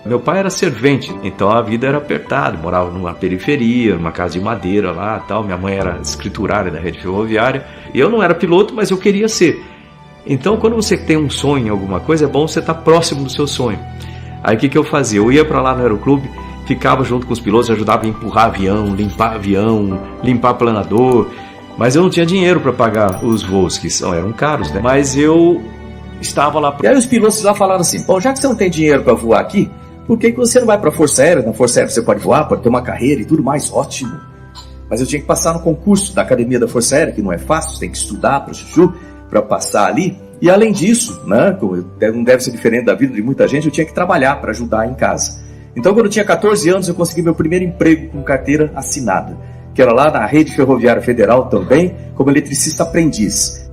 Meu pai era servente, então a vida era apertada, morava numa periferia, numa casa de madeira lá tal. Minha mãe era escriturária da rede ferroviária. E eu não era piloto, mas eu queria ser. Então, quando você tem um sonho em alguma coisa, é bom você estar próximo do seu sonho. Aí o que eu fazia? Eu ia para lá no aeroclube, ficava junto com os pilotos, ajudava a empurrar avião, limpar planador. Mas eu não tinha dinheiro para pagar os voos, que eram caros, né? Mas eu estava lá. E aí os pilotos lá falaram assim: bom, já que você não tem dinheiro para voar aqui, por que você não vai para a Força Aérea? Na Força Aérea você pode voar, pode ter uma carreira e tudo mais, ótimo. Mas eu tinha que passar no concurso da Academia da Força Aérea, que não é fácil, você tem que estudar para chuchu, para passar ali. E além disso, né, não deve ser diferente da vida de muita gente, eu tinha que trabalhar para ajudar em casa. Então, quando eu tinha 14 anos, eu consegui meu primeiro emprego com carteira assinada, que era lá na Rede Ferroviária Federal também, como eletricista aprendiz.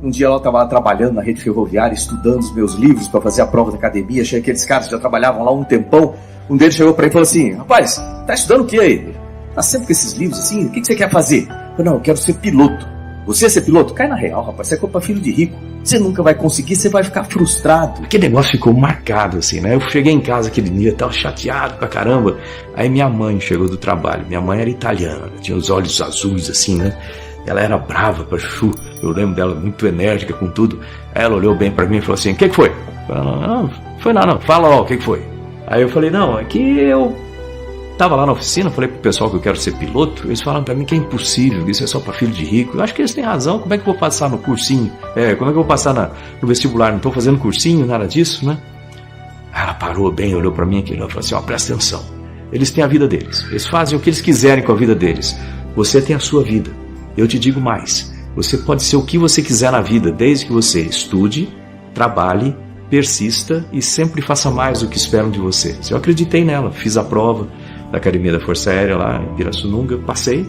Um dia lá eu estava trabalhando na Rede Ferroviária, estudando os meus livros para fazer a prova da academia. Achei aqueles caras que já trabalhavam lá um tempão. Um deles chegou para mim e falou assim: rapaz, tá estudando o que aí? Tá sempre com esses livros assim? O que você quer fazer? Eu falei: não, eu quero ser piloto. Você ser piloto? Cai na real, rapaz. Você é culpa filho de rico. Você nunca vai conseguir, você vai ficar frustrado. Aquele negócio ficou marcado assim, né? Eu cheguei em casa aquele dia, tava chateado pra caramba. Aí minha mãe chegou do trabalho. Minha mãe era italiana, tinha os olhos azuis assim, né? Ela era brava pra chuchu. Eu lembro dela muito enérgica com tudo. Aí ela olhou bem pra mim e falou assim: o que foi? Eu falei: não, foi nada não. Fala ó, o que foi? Aí eu falei: não, é que eu tava lá na oficina, falei pro pessoal que eu quero ser piloto. Eles falaram pra mim que é impossível, isso é só pra filho de rico. Eu acho que eles têm razão. Como é que eu vou passar no cursinho? Como é que eu vou passar no vestibular? Não tô fazendo cursinho, nada disso, né? Ela parou bem, olhou pra mim aqui e falou assim: ó, presta atenção. Eles têm a vida deles, eles fazem o que eles quiserem com a vida deles. Você tem a sua vida. Eu te digo mais, você pode ser o que você quiser na vida, desde que você estude, trabalhe, persista e sempre faça mais do que esperam de você. Eu acreditei nela, fiz a prova da Academia da Força Aérea lá em Pirassununga, passei,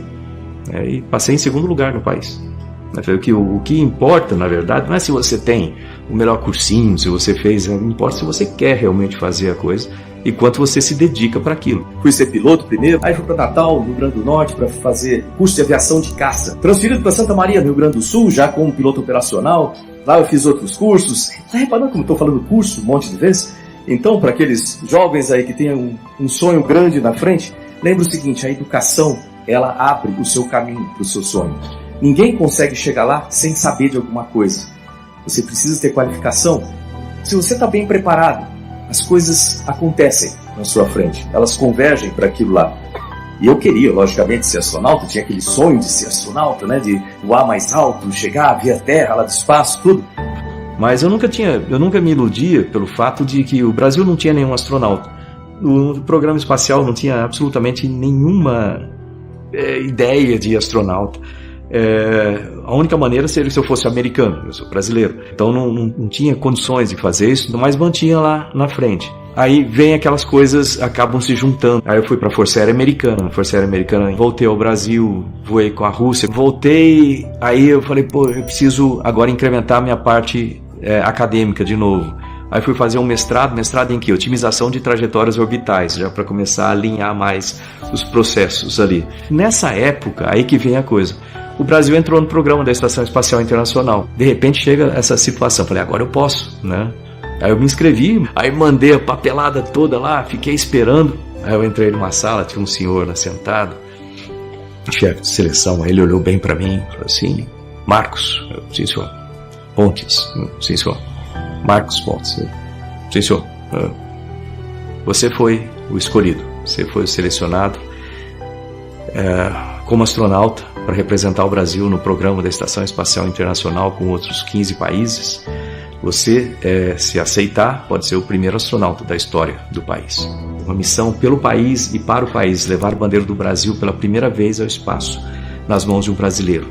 e passei em segundo lugar no país. O que importa, na verdade, não é se você tem o melhor cursinho, se você fez, não importa se você quer realmente fazer a coisa e quanto você se dedica para aquilo. Fui ser piloto primeiro, aí fui para Natal, no Rio Grande do Norte, para fazer curso de aviação de caça. Transferido para Santa Maria, no Rio Grande do Sul, já como piloto operacional. Lá eu fiz outros cursos. Tá reparando como estou falando curso um monte de vezes? Então, para aqueles jovens aí que têm um sonho grande na frente, lembre o seguinte: a educação, ela abre o seu caminho para o seu sonho. Ninguém consegue chegar lá sem saber de alguma coisa. Você precisa ter qualificação. Se você está bem preparado, as coisas acontecem na sua frente. Elas convergem para aquilo lá. E eu queria, logicamente, ser astronauta. Tinha aquele sonho de ser astronauta, né? De voar mais alto, chegar, ver a Terra lá do espaço, tudo. Mas eu nunca me iludia pelo fato de que o Brasil não tinha nenhum astronauta. O programa espacial não tinha absolutamente nenhuma ideia de astronauta. A única maneira seria se eu fosse americano, eu sou brasileiro. Então não tinha condições de fazer isso, mas mantinha lá na frente. Aí vem aquelas coisas, acabam se juntando. Aí eu fui para a Força Aérea Americana, voltei ao Brasil, voei com a Rússia, voltei, aí eu falei: pô, eu preciso agora incrementar a minha parte acadêmica de novo. Aí fui fazer um mestrado em que? Otimização de trajetórias orbitais, já para começar a alinhar mais os processos ali. Nessa época, aí que vem a coisa. O Brasil entrou no programa da Estação Espacial Internacional. De repente chega essa situação, falei: agora eu posso, né? Aí eu me inscrevi, aí mandei a papelada toda lá, fiquei esperando. Aí eu entrei numa sala, tinha um senhor lá sentado, chefe de seleção. Aí ele olhou bem para mim e falou assim: Marcos, sim senhor. Pontes, sim senhor. Marcos Pontes, sim senhor. Você foi o escolhido, você foi o selecionado como astronauta para representar o Brasil no programa da Estação Espacial Internacional com outros 15 países. Você, se aceitar, pode ser o primeiro astronauta da história do país. Uma missão pelo país e para o país, levar a bandeira do Brasil pela primeira vez ao espaço, nas mãos de um brasileiro.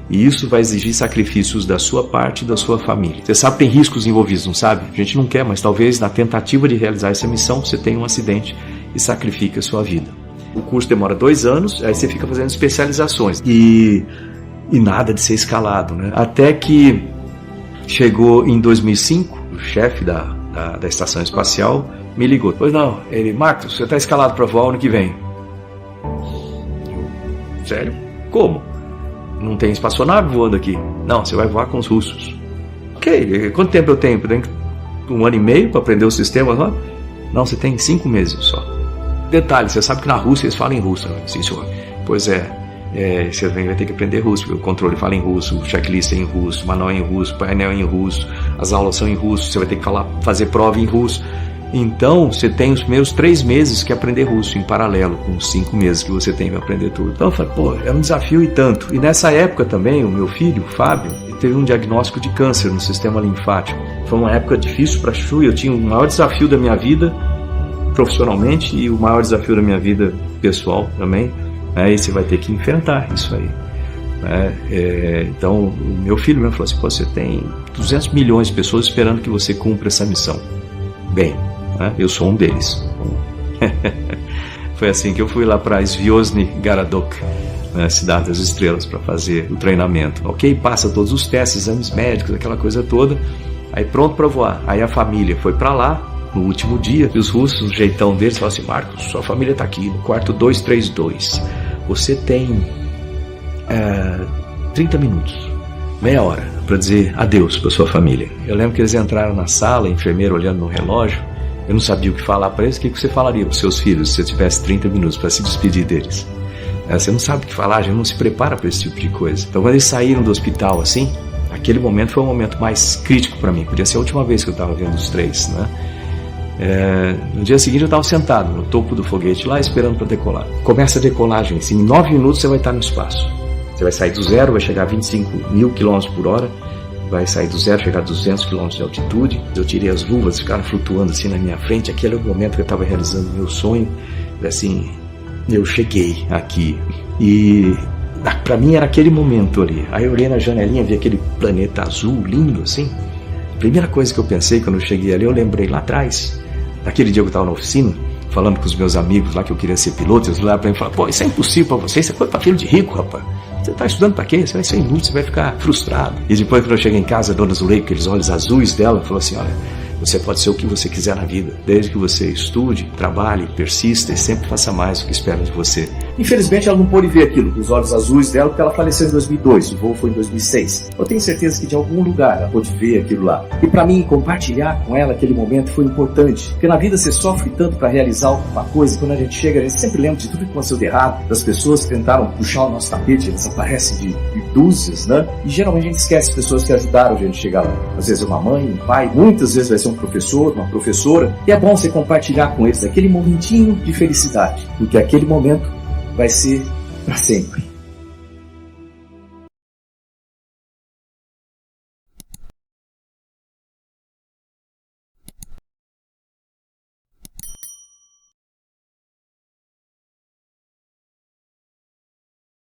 E isso vai exigir sacrifícios da sua parte e da sua família. Você sabe que tem riscos envolvidos, não sabe? A gente não quer, mas talvez na tentativa de realizar essa missão você tenha um acidente e sacrifique a sua vida. O curso demora 2 anos, aí você fica fazendo especializações. E nada de ser escalado, né? Até que chegou em 2005, o chefe da Estação Espacial me ligou. Pois não, ele: Marcos, você está escalado para voar ano que vem. Sério? Como? Não tem espaçonave voando aqui. Não, você vai voar com os russos. Ok, quanto tempo eu tenho? 1 ano e meio para aprender os sistemas lá? Não, você tem 5 meses só. Detalhe, você sabe que na Rússia eles falam em russo, né? Sim, senhor. Pois você vai ter que aprender russo, porque o controle fala em russo, o checklist é em russo, o manual é em russo, o painel é em russo, as aulas são em russo, você vai ter que fazer prova em russo. Então, você tem os primeiros 3 meses que aprender russo em paralelo, com os 5 meses que você tem para aprender tudo. Então, eu falei, é um desafio e tanto. E nessa época também, o meu filho, o Fábio, teve um diagnóstico de câncer no sistema linfático. Foi uma época difícil para a Chu, eu tinha o maior desafio da minha vida profissionalmente e o maior desafio da minha vida pessoal também. E você vai ter que enfrentar isso aí. Então, o meu filho mesmo falou assim, você tem 200 milhões de pessoas esperando que você cumpra essa missão. Bem, eu sou um deles. Foi assim que eu fui lá para Zvyozny Garadok, Cidade das Estrelas, para fazer o treinamento. Ok, passa todos os testes, exames médicos, aquela coisa toda. Aí pronto para voar. Aí a família foi para lá no último dia. E os russos, o jeitão deles, falaram assim, Marcos, sua família está aqui no quarto 232. Você tem 30 minutos, meia hora, para dizer adeus para sua família. Eu lembro que eles entraram na sala, a enfermeira olhando no relógio. Eu não sabia o que falar para eles. O que você falaria para os seus filhos se você tivesse 30 minutos para se despedir deles? Você não sabe o que falar, a gente não se prepara para esse tipo de coisa. Então, quando eles saíram do hospital assim, aquele momento foi o momento mais crítico para mim. Podia ser a última vez que eu estava vendo os 3, No dia seguinte eu estava sentado no topo do foguete lá, esperando para decolar. Começa a decolagem, assim, em 9 minutos você vai estar no espaço. Você vai sair do zero, vai chegar a 25 mil km por hora, vai sair do zero, chegar a 200 km de altitude. Eu tirei as luvas, ficaram flutuando assim na minha frente. Aquele era o momento que eu estava realizando o meu sonho. Assim, eu cheguei aqui e para mim era aquele momento ali. Aí eu olhei na janelinha, vi aquele planeta azul lindo assim. A primeira coisa que eu pensei quando eu cheguei ali, eu lembrei lá atrás, naquele dia que eu estava na oficina, falando com os meus amigos lá que eu queria ser piloto. Eles olharam para mim e falaram, isso é impossível para você, isso é coisa para filho de rico, rapaz. Você está estudando para quê? Você vai ser inútil, você vai ficar frustrado. E depois, quando eu cheguei em casa, a dona Zulei, com aqueles olhos azuis dela, falou assim, olha, você pode ser o que você quiser na vida, desde que você estude, trabalhe, persista e sempre faça mais do que esperam de você. Infelizmente, ela não pôde ver aquilo com os olhos azuis dela, porque ela faleceu em 2002, o voo foi em 2006. Eu tenho certeza que de algum lugar ela pôde ver aquilo lá. E para mim, compartilhar com ela aquele momento foi importante, porque na vida você sofre tanto para realizar alguma coisa, e quando a gente chega, a gente sempre lembra de tudo que aconteceu de errado, das pessoas que tentaram puxar o nosso tapete, eles aparecem de dúzias, E geralmente a gente esquece as pessoas que ajudaram a gente a chegar lá. Às vezes é uma mãe, um pai, muitas vezes vai ser um professor, uma professora, e é bom você compartilhar com eles aquele momentinho de felicidade, porque aquele momento vai ser para sempre.